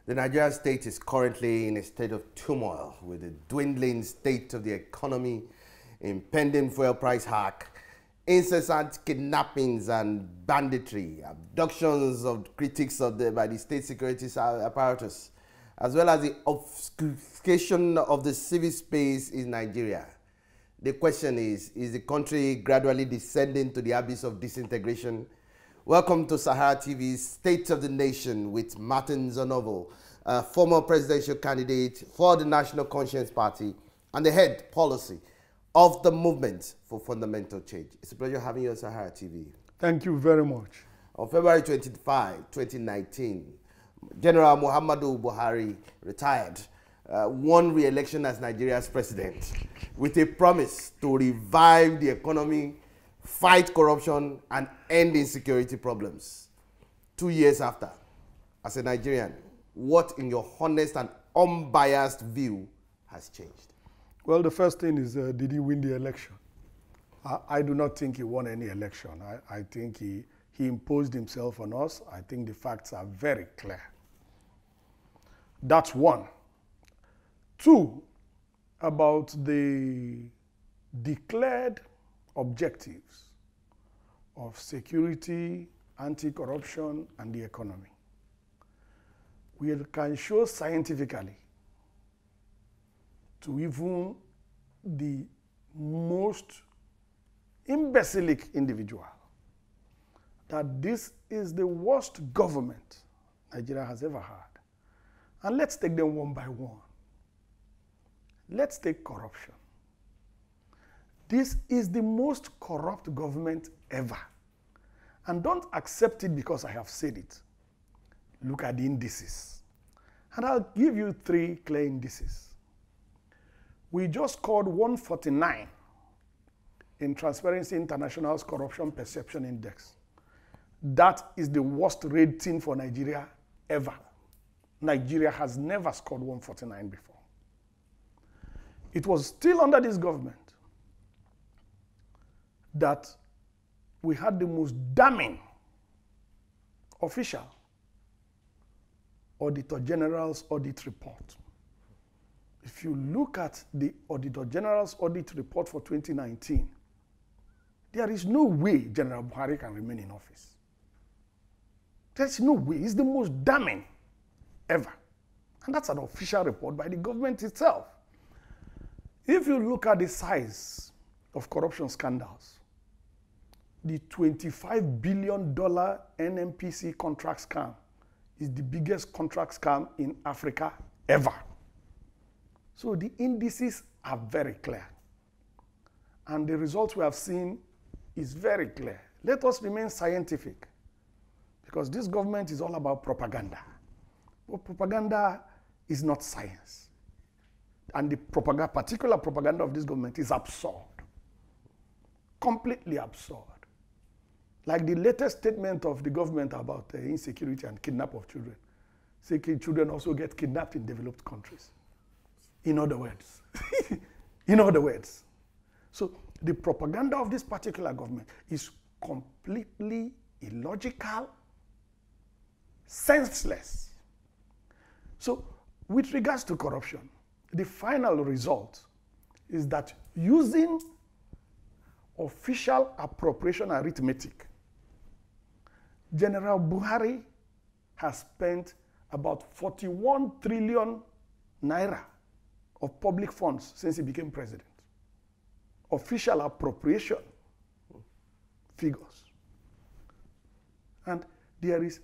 The Nigerian state is currently in a state of turmoil with the dwindling state of the economy, impending fuel price hike, incessant kidnappings and banditry, abductions of critics by the state security apparatus, as well as the obfuscation of the civil space in Nigeria. The question is the country gradually descending to the abyss of disintegration? Welcome to Sahara TV's State of the Nation with Martin Onovo, a former presidential candidate for the National Conscience Party and the head policy of the Movement for Fundamental Change. It's a pleasure having you on Sahara TV. Thank you very much. On February 25, 2019, General Muhammadu Buhari retired, won re-election as Nigeria's president with a promise to revive the economy, fight corruption, and end insecurity problems. 2 years after, as a Nigerian, what, in your honest and unbiased view, has changed? Well, the first thing is, did he win the election? I do not think he won any election. I think he imposed himself on us. I think the facts are very clear. That's one. Two, about the declared objectives of security, anti-corruption, and the economy. We can show scientifically to even the most imbecilic individual that this is the worst government Nigeria has ever had. And let's take them one by one. Let's take corruption. This is the most corrupt government ever. And don't accept it because I have said it. Look at the indices. And I'll give you three clear indices. We just scored 149 in Transparency International's Corruption Perception Index. That is the worst rating for Nigeria ever. Nigeria has never scored 149 before. It was still under this government that we had the most damning official Auditor General's audit report. If you look at the Auditor General's audit report for 2019, there is no way General Buhari can remain in office. There's no way. It's the most damning ever. And that's an official report by the government itself. If you look at the size of corruption scandals, the $25 billion NMPC contract scam is the biggest contract scam in Africa ever. So the indices are very clear. And the results we have seen is very clear. Let us remain scientific, because this government is all about propaganda. But propaganda is not science. And the particular propaganda of this government is absurd. Completely absurd. Like the latest statement of the government about insecurity and kidnap of children. Say children also get kidnapped in developed countries. In other words. In other words. So the propaganda of this particular government is completely illogical, senseless. So with regards to corruption, the final result is that using official appropriation arithmetic, General Buhari has spent about 41 trillion naira of public funds since he became president. Official appropriation figures. And there is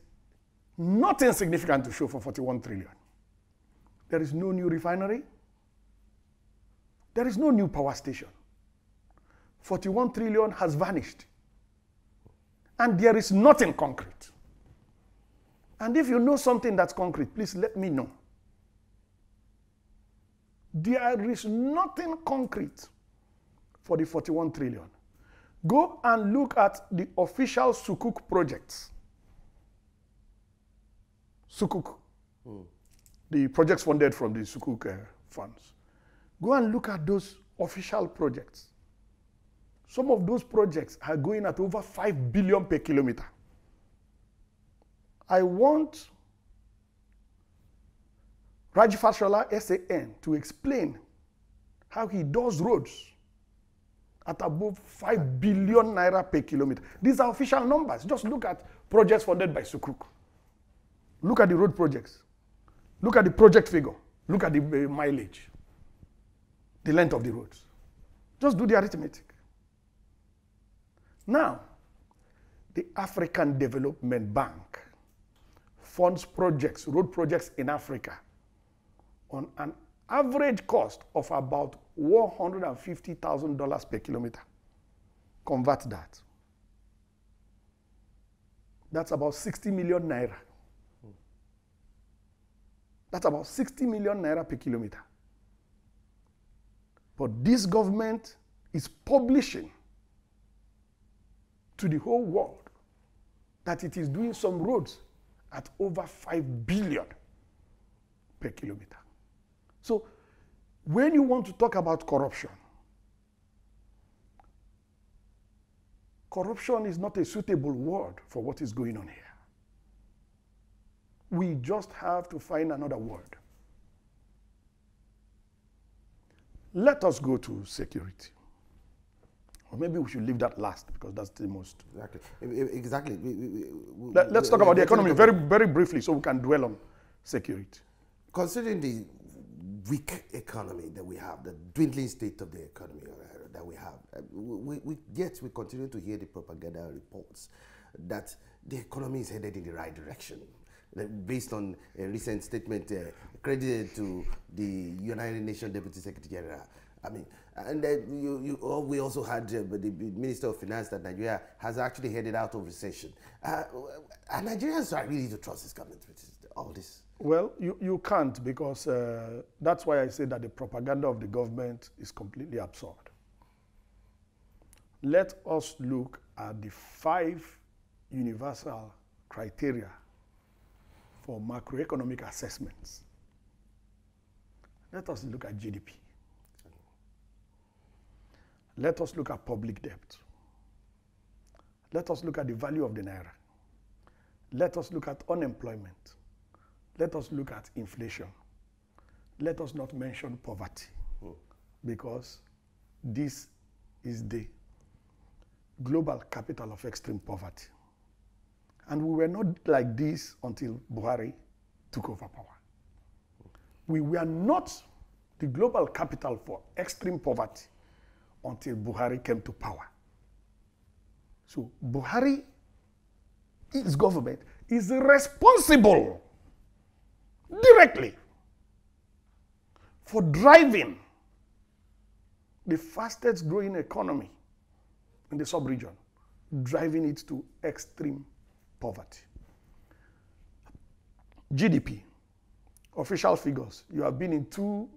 nothing significant to show for 41 trillion. There is no new refinery. There is no new power station. 41 trillion has vanished. And there is nothing concrete. And if you know something that's concrete, please let me know. There is nothing concrete for the 41 trillion. Go and look at the official Sukuk projects. Sukuk. The projects funded from the Sukuk funds. Go and look at those official projects. Some of those projects are going at over 5 billion per kilometer. I want Raji Fashola, SAN, to explain how he does roads at above 5 billion naira per kilometer. These are official numbers. Just look at projects funded by Sukuk. Look at the road projects. Look at the project figure. Look at the mileage, the length of the roads. Just do the arithmetic. Now, the African Development Bank funds projects, road projects in Africa on an average cost of about $150,000 per kilometer. Convert that. That's about 60 million naira. That's about 60 million naira per kilometer. But this government is publishing to the whole world that it is doing some roads at over 5 billion per kilometer. So when you want to talk about corruption, corruption is not a suitable word for what is going on here. We just have to find another word. Let us go to security. Or maybe we should leave that last because that's the most. Exactly. Let's talk about the economy very, very briefly so we can dwell on security. Considering the weak economy that we have, the dwindling state of the economy that we have, yet we continue to hear the propaganda reports that the economy is headed in the right direction. Based on a recent statement credited to the United Nations Deputy Secretary General. I mean, and then we also had the Minister of Finance that Nigeria has actually headed out of recession. And Nigerians are really to trust this government with all this. Well, you can't because that's why I say that the propaganda of the government is completely absurd. Let us look at the 5 universal criteria for macroeconomic assessments. Let us look at GDP. Let us look at public debt. Let us look at the value of the naira. Let us look at unemployment. Let us look at inflation. Let us not mention poverty because this is the global capital of extreme poverty. And we were not like this until Buhari took over power. We were not the global capital for extreme poverty until Buhari came to power. So Buhari, his government, is responsible directly for driving the fastest growing economy in the sub-region, driving it to extreme poverty. GDP, official figures. You have been in 2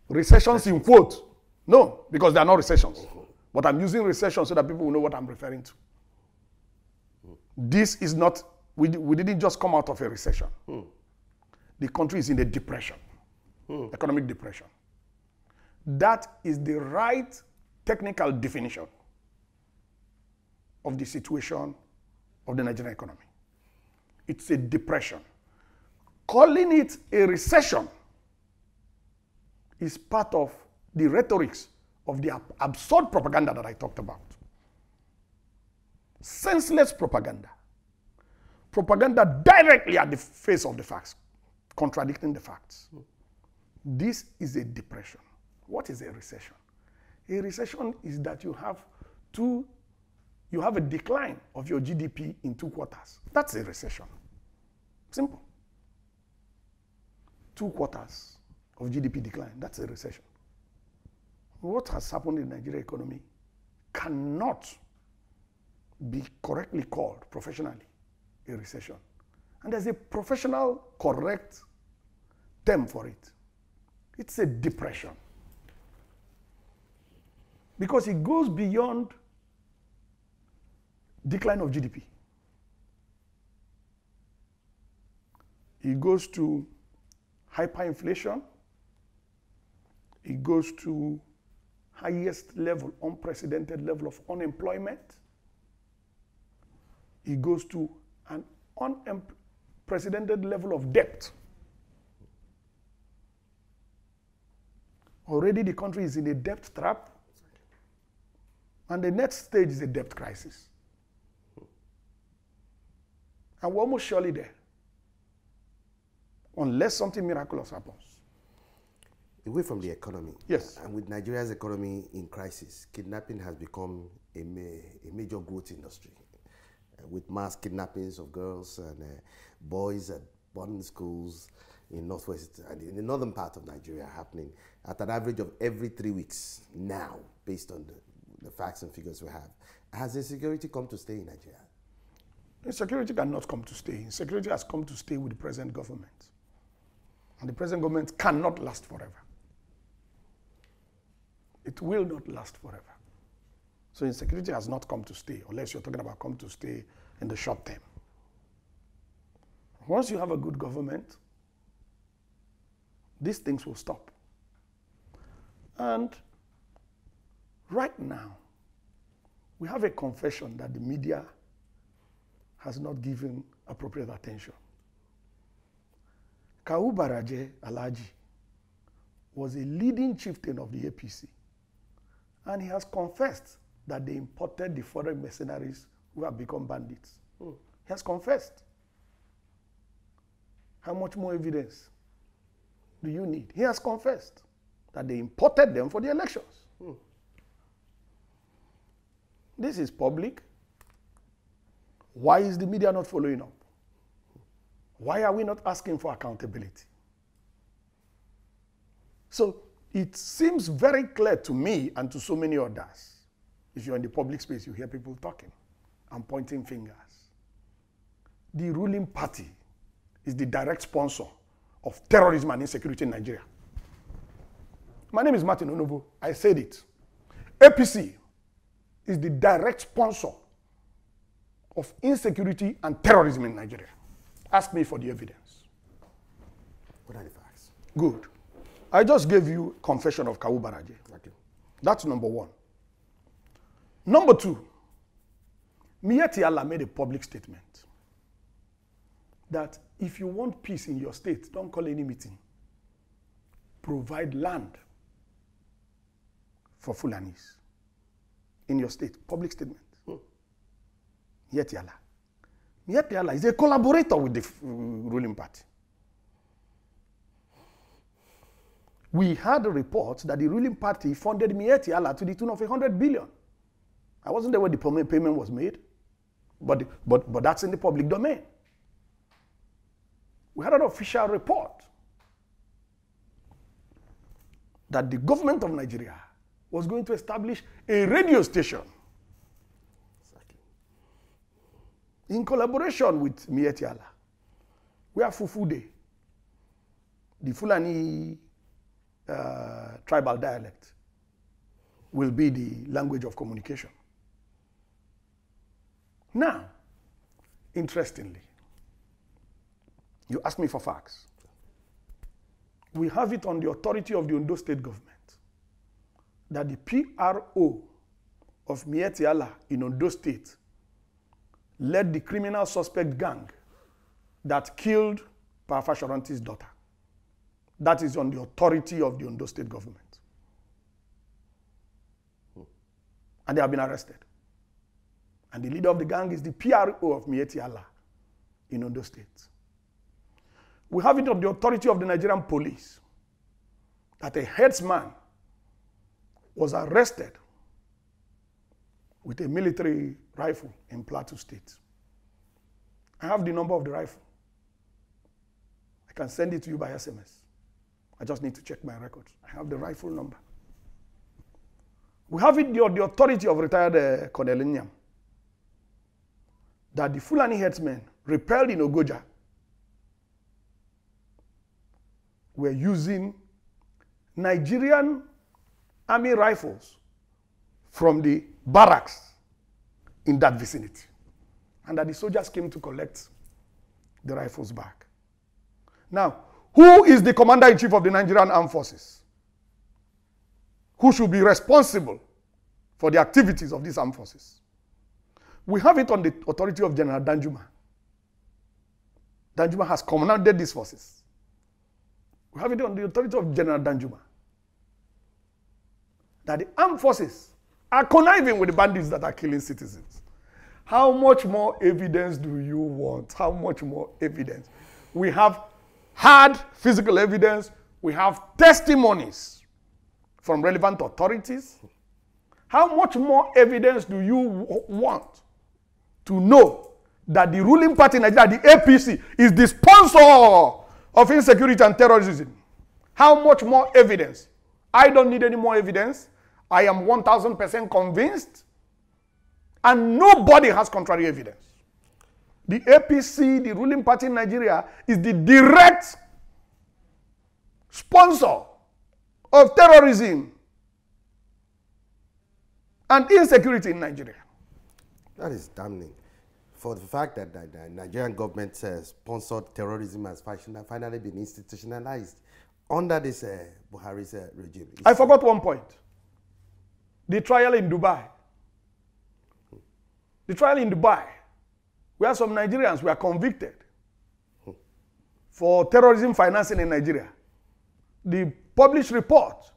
recessions in quote. No, because they are not recessions. But I'm using recession so that people will know what I'm referring to. This is not, we didn't just come out of a recession. The country is in a depression, economic depression. That is the right technical definition of the situation of the Nigerian economy. It's a depression. Calling it a recession is part of the rhetorics of the absurd propaganda that I talked about. Senseless propaganda. Propaganda directly at the face of the facts, contradicting the facts. This is a depression. What is a recession? A recession is that you have a decline of your GDP in 2 quarters. That's a recession. Simple. 2 quarters of GDP decline, that's a recession. What has happened in the Nigerian economy cannot be correctly called professionally a recession. And there's a professional correct term for it. It's a depression. Because it goes beyond decline of GDP. It goes to hyperinflation. It goes to highest level, unprecedented level of unemployment. It goes to an unprecedented level of debt. Already the country is in a debt trap. And the next stage is a debt crisis. And we're almost surely there. Unless something miraculous happens. Away from the economy. Yes. And with Nigeria's economy in crisis, kidnapping has become a major growth industry. With mass kidnappings of girls and boys at boarding schools in northwest and in the northern part of Nigeria happening at an average of every 3 weeks now, based on the facts and figures we have. Has insecurity come to stay in Nigeria? Insecurity cannot come to stay. Insecurity has come to stay with the present government. And the present government cannot last forever. It will not last forever. So insecurity has not come to stay, unless you're talking about come to stay in the short term. Once you have a good government, these things will stop. And right now, we have a confession that the media has not given appropriate attention. Kawu Baraje Alhaji was a leading chieftain of the APC, and he has confessed that they imported the foreign mercenaries who have become bandits. He has confessed. How much more evidence do you need? He has confessed that they imported them for the elections. This is public. Why is the media not following up? Why are we not asking for accountability? So it seems very clear to me and to so many others. If you're in the public space, you hear people talking and pointing fingers. The ruling party is the direct sponsor of terrorism and insecurity in Nigeria. My name is Martin Onovo. I said it. APC is the direct sponsor of insecurity and terrorism in Nigeria. Ask me for the evidence. What are the facts? Good. I just gave you confession of Kawu Baraje. Okay. That's number one. Number two, Miyetti Allah made a public statement that if you want peace in your state, don't call any meeting. Provide land for Fulanis in your state. Public statement. Miyetti Allah. Miyetti Allah is a collaborator with the ruling party. We had a report that the ruling party funded Miyetti Allah to the tune of 100 billion. I wasn't there when the payment was made, but that's in the public domain. We had an official report that the government of Nigeria was going to establish a radio station in collaboration with Miyetti Allah, where Fufude, the Fulani tribal dialect, will be the language of communication. Now, interestingly, you asked me for facts. We have it on the authority of the Ondo state government that the PRO of Miyetti Allah in Ondo state led the criminal suspect gang that killed Parafa Shoranti's daughter. That is on the authority of the Ondo state government. And they have been arrested. And the leader of the gang is the PRO of Miyetti Allah in Ondo state. We have it on the authority of the Nigerian police that a headsman was arrested with a military rifle in Plateau State. I have the number of the rifle. I can send it to you by SMS. I just need to check my records. I have the rifle number. We have it on the authority of retired Colonel Nyam that the Fulani headsmen repelled in Ogoja were using Nigerian army rifles from the barracks in that vicinity, and that the soldiers came to collect the rifles back. Now, who is the commander-in-chief of the Nigerian Armed Forces? Who should be responsible for the activities of these armed forces? We have it on the authority of General Danjuma. Danjuma has commanded these forces. We have it on the authority of General Danjuma. that the armed forces are conniving with the bandits that are killing citizens. How much more evidence do you want? How much more evidence? We have hard physical evidence. We have testimonies from relevant authorities. How much more evidence do you want to know that the ruling party in Nigeria, the APC, is the sponsor of insecurity and terrorism? How much more evidence? I don't need any more evidence. I am 1000% convinced. And nobody has contrary evidence. The APC, the ruling party in Nigeria, is the direct sponsor of terrorism and insecurity in Nigeria. That is damning. For the fact that the Nigerian government sponsored terrorism has finally been institutionalized under this Buhari's regime. I forgot one point. The trial in Dubai. The trial in Dubai, where some Nigerians were convicted for terrorism financing in Nigeria. The published report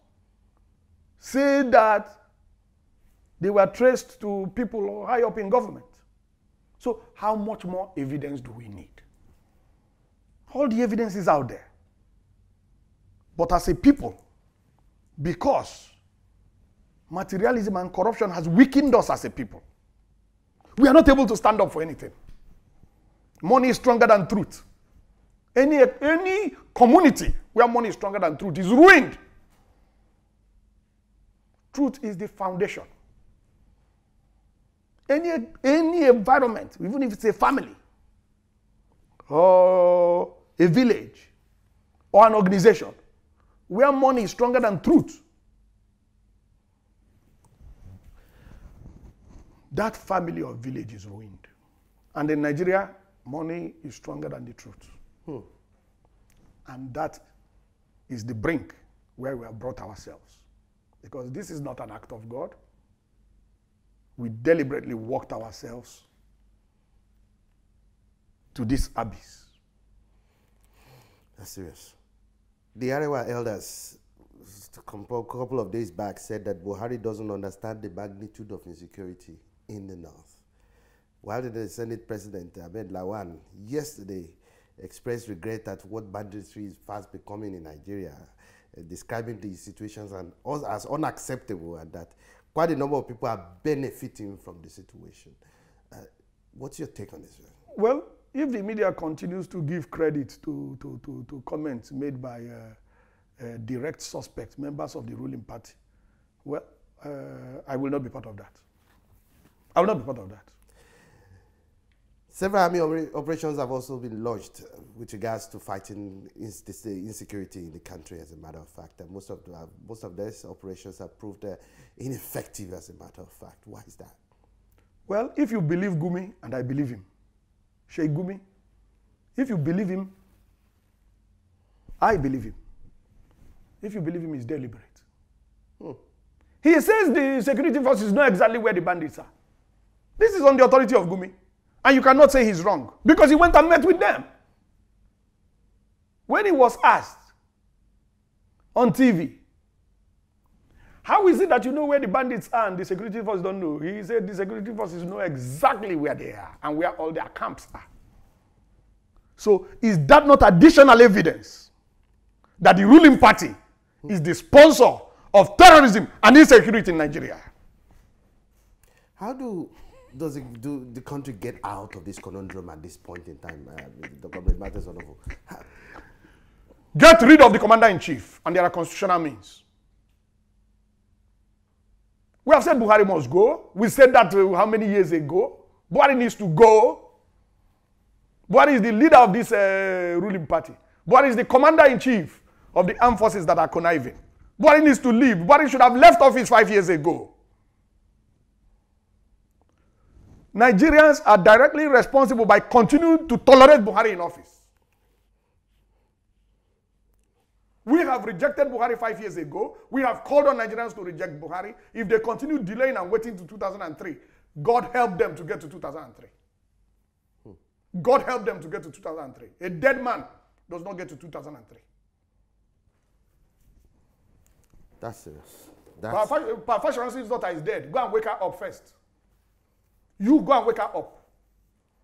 said that they were traced to people high up in government. So how much more evidence do we need? All the evidence is out there. But as a people, because materialism and corruption has weakened us as a people, we are not able to stand up for anything. Money is stronger than truth. Any community where money is stronger than truth is ruined. Truth is the foundation. Any environment, even if it's a family, or a village, or an organization, where money is stronger than truth, that family or village is ruined. And in Nigeria, money is stronger than the truth. And that is the brink where we have brought ourselves. Because this is not an act of God. We deliberately walked ourselves to this abyss. That's serious. The Arewa elders, a couple of days back, said that Buhari doesn't understand the magnitude of insecurity in the north. While the Senate President Ahmed Lawan yesterday expressed regret at what banditry is fast becoming in Nigeria, describing the situations as unacceptable, and that quite a number of people are benefiting from the situation. What's your take on this? Well, if the media continues to give credit to comments made by direct suspects, members of the ruling party, well, I will not be part of that. I will not be part of that. Several army operations have also been launched with regards to fighting insecurity in the country, as a matter of fact. And most of these operations have proved ineffective, as a matter of fact. Why is that? Well, if you believe Gumi, and I believe him, Sheikh Gumi, if you believe him, I believe him. If you believe him, he's deliberate. He says the security forces know exactly where the bandits are. This is on the authority of Gumi. And you cannot say he's wrong, because he went and met with them. When he was asked on TV, how is it that you know where the bandits are and the security forces don't know? He said the security forces know exactly where they are and where all their camps are. So is that not additional evidence that the ruling party is the sponsor of terrorism and insecurity in Nigeria? How does the country get out of this conundrum at this point in time? The government matters Onovo. Get rid of the commander-in-chief, and there are constitutional means. We have said Buhari must go. We said that how many years ago? Buhari needs to go. Buhari is the leader of this ruling party. Buhari is the commander-in-chief of the armed forces that are conniving. Buhari needs to leave. Buhari should have left office 5 years ago. Nigerians are directly responsible by continuing to tolerate Buhari in office. We have rejected Buhari 5 years ago. We have called on Nigerians to reject Buhari. If they continue delaying and waiting to 2003, God help them to get to 2003. God help them to get to 2003. A dead man does not get to 2003. That's serious. Fashiransi's daughter is dead. Go and wake her up first. You go and wake her up.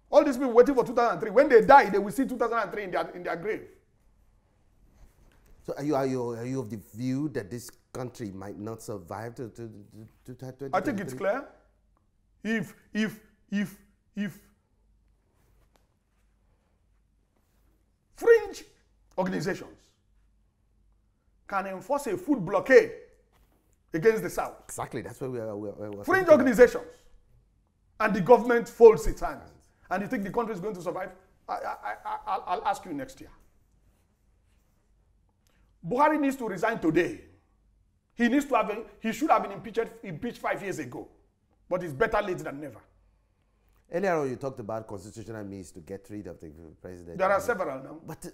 All these people waiting for 2003. When they die, they will see 2003 in their grave. So are you of the view that this country might not survive to 2023? I think it's clear. If fringe organizations can enforce a food blockade against the South. Exactly, that's where we're fringe organizations, and the government folds its hands, and you think the country is going to survive? I'll ask you next year. Buhari needs to resign today. He should have been impeached 5 years ago, but it's better late than never. Earlier on, you talked about constitutional means to get rid of the president. There are several now. But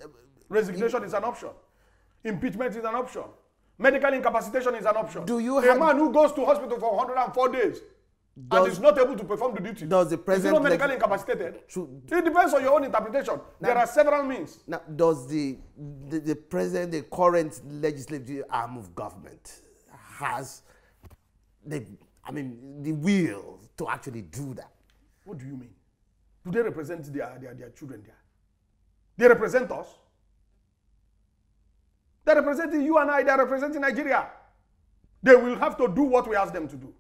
resignation is an option. Impeachment is an option. Medical incapacitation is an option. Do you a man who goes to hospital for 104 days and is not able to perform the duty? Does the president is he not medically incapacitated? It depends on your own interpretation. Now, there are several means. Now, does the president, the current legislative arm of government, has the will to actually do that? What do you mean? Do they represent their children there? They represent us. They're representing you and I. They're representing Nigeria. They will have to do what we ask them to do.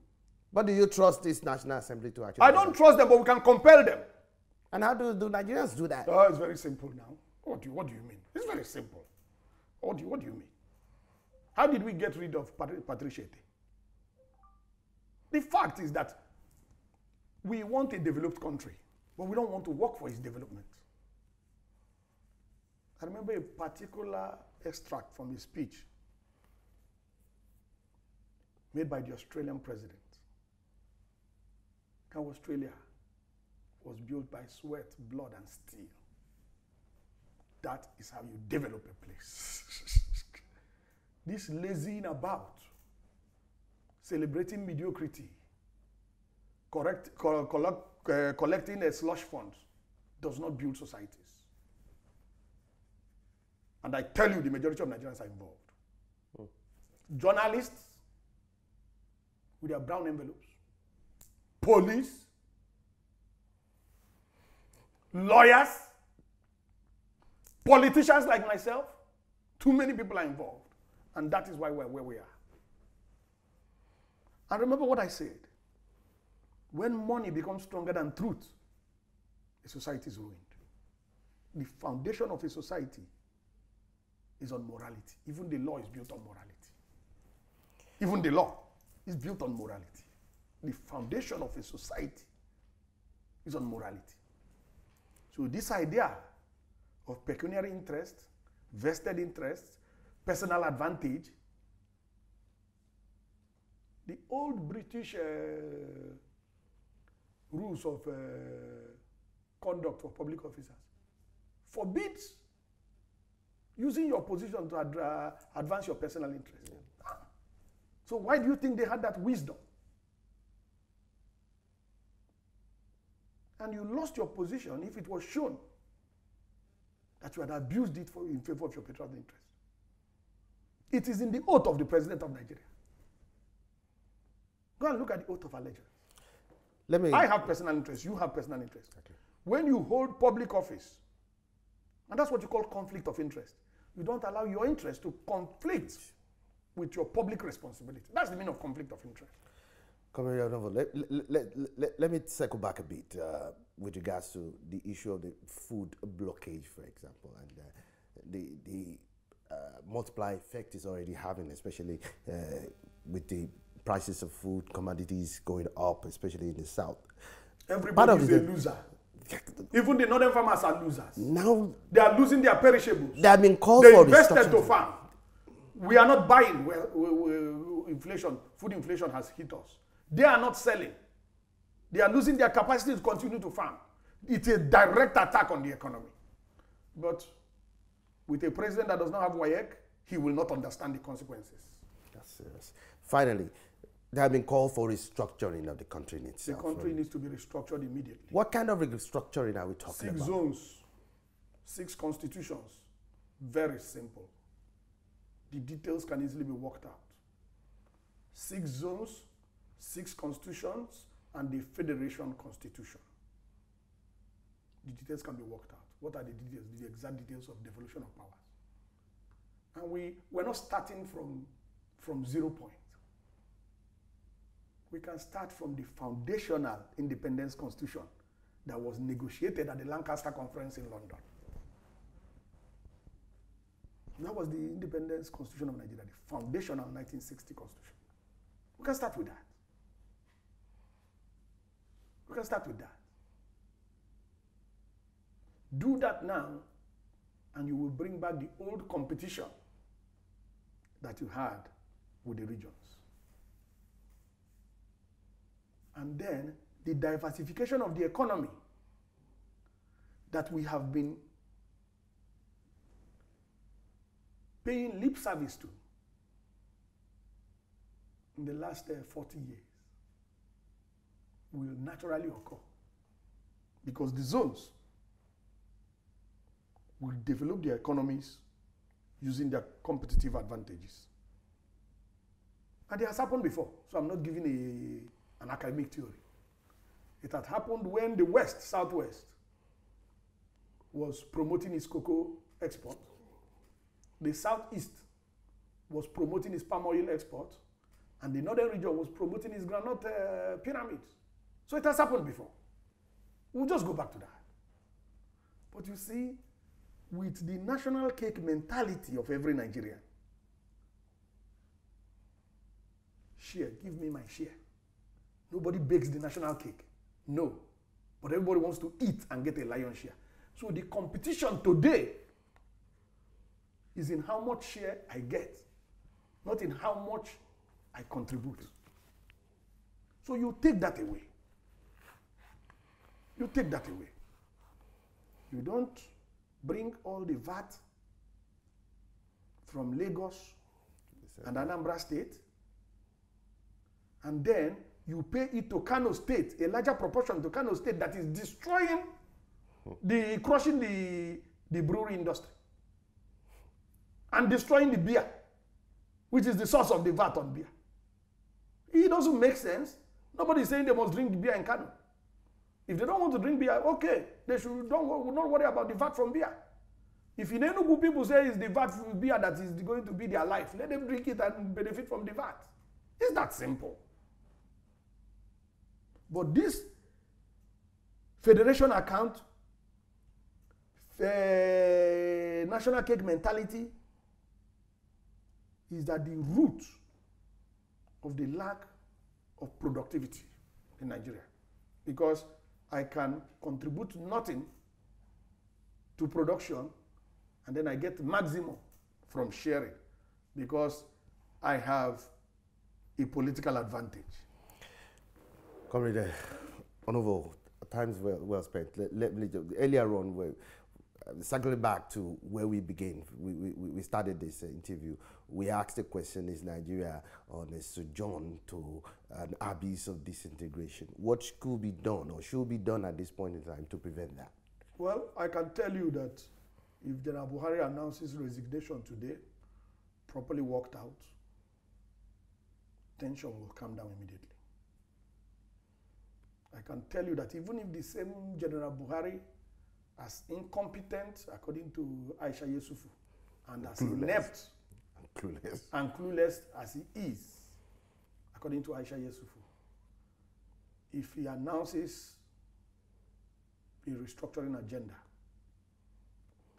But do you trust this National Assembly to actually? I don't trust them, but we can compel them. And how do Nigerians do that? Oh, it's very simple now. What do you mean? It's very simple. What do you mean? How did we get rid of Patricia? The fact is that we want a developed country, but we don't want to work for its development. I remember a particular extract from a speech made by the Australian president. How Australia was built by sweat, blood, and steel. That is how you develop a place. This lazying about, celebrating mediocrity, collecting a slush fund does not build societies. And I tell you, the majority of Nigerians are involved. Journalists with their brown envelopes, police, lawyers, politicians like myself. Too many people are involved. And that is why we're where we are. And remember what I said. When money becomes stronger than truth, a society is ruined. The foundation of a society is on morality. Even the law is built on morality. Even the law is built on morality. The foundation of a society is on morality. So this idea of pecuniary interest, vested interest, personal advantage, the old British rules of conduct for public officers forbids using your position to advance your personal interest. So why do you think they had that wisdom? And you lost your position if it was shown that you had abused it in favor of your personal interest. It is in the oath of the President of Nigeria. Go and look at the oath of allegiance. I have personal interest, you have personal interest. Okay. When you hold public office, and that's what you call conflict of interest, you don't allow your interest to conflict with your public responsibility. That's the meaning of conflict of interest. Comrade Onovo, let me circle back a bit with regards to the issue of the food blockage, for example, and the multiplier effect is already having, especially with the prices of food, commodities going up, especially in the South. Everybody is a loser. Even the northern farmers are losers. Now they are losing their perishables. They have been called for. They invested to farm. We are not buying where inflation, food inflation has hit us. They are not selling. They are losing their capacity to continue to farm. It's a direct attack on the economy. But with a president that does not have WAEC, he will not understand the consequences. That's serious. Finally, they have been called for restructuring of the country in itself. The country needs to be restructured immediately. What kind of restructuring are we talking about? 6 zones, 6 constitutions. Very simple. The details can easily be worked out. 6 zones, 6 constitutions, and the Federation Constitution. The details can be worked out. What are the details? The exact details of devolution of powers. And we're not starting from 0 point. We can start from the foundational independence constitution that was negotiated at the Lancaster Conference in London. That was the independence constitution of Nigeria, the foundational 1960 constitution. We can start with that. We can start with that. Do that now, and you will bring back the old competition that you had with the regions. And then the diversification of the economy that we have been paying lip service to in the last 40 years will naturally occur, because the zones will develop their economies using their competitive advantages. And it has happened before, so I'm not giving an academic theory. It had happened when the West, Southwest, was promoting its cocoa export. The Southeast was promoting its palm oil export, and the Northern region was promoting its groundnut pyramids. So it has happened before. We'll just go back to that. But you see, with the national cake mentality of every Nigerian, share, give me my share. Nobody bakes the national cake. No. But everybody wants to eat and get a lion's share. So the competition today is in how much share I get, not in how much I contribute. So you take that away. You take that away. You don't bring all the VAT from Lagos and Anambra State, and then you pay it to Kano State, a larger proportion to Kano State that is destroying, crushing the brewery industry and destroying the beer, which is the source of the VAT on beer. It doesn't make sense. Nobody is saying they must drink beer in Kano. If they don't want to drink beer, okay, they should not worry about the VAT from beer. If in Enugu people say it's the VAT from beer that is going to be their life, let them drink it and benefit from the VAT. It's that simple. But this federation account, national cake mentality, is at the root of the lack of productivity in Nigeria. Because I can contribute nothing to production, and then I get maximum from sharing because I have a political advantage. Comrade Onovo, times well spent. Earlier on, circling back to where we began, we started this interview. We asked the question, is Nigeria on a sojourn to an abyss of disintegration? What could be done or should be done at this point in time to prevent that? Well, I can tell you that if General Buhari announces resignation today, properly worked out, tension will come down immediately. I can tell you that even if the same General Buhari, as incompetent, according to Aisha Yesufu, and as inept and clueless as he is, according to Aisha Yesufu, if he announces a restructuring agenda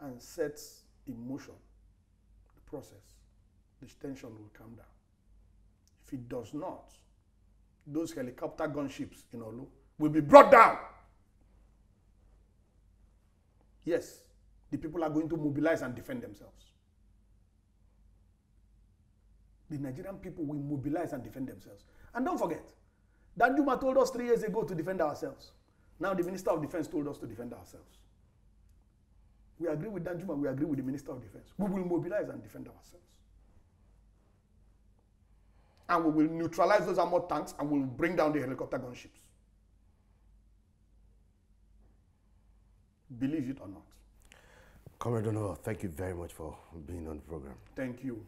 and sets in motion the process, the tension will come down. If he does not, those helicopter gunships in Olu will be brought down. Yes, the people are going to mobilize and defend themselves. The Nigerian people will mobilize and defend themselves. And don't forget, Danjuma told us 3 years ago to defend ourselves. Now the Minister of Defense told us to defend ourselves. We agree with Danjuma, we agree with the Minister of Defense. We will mobilize and defend ourselves. And we will neutralize those armored tanks and we will bring down the helicopter gunships. Believe it or not. Comrade Onovo, thank you very much for being on the program. Thank you.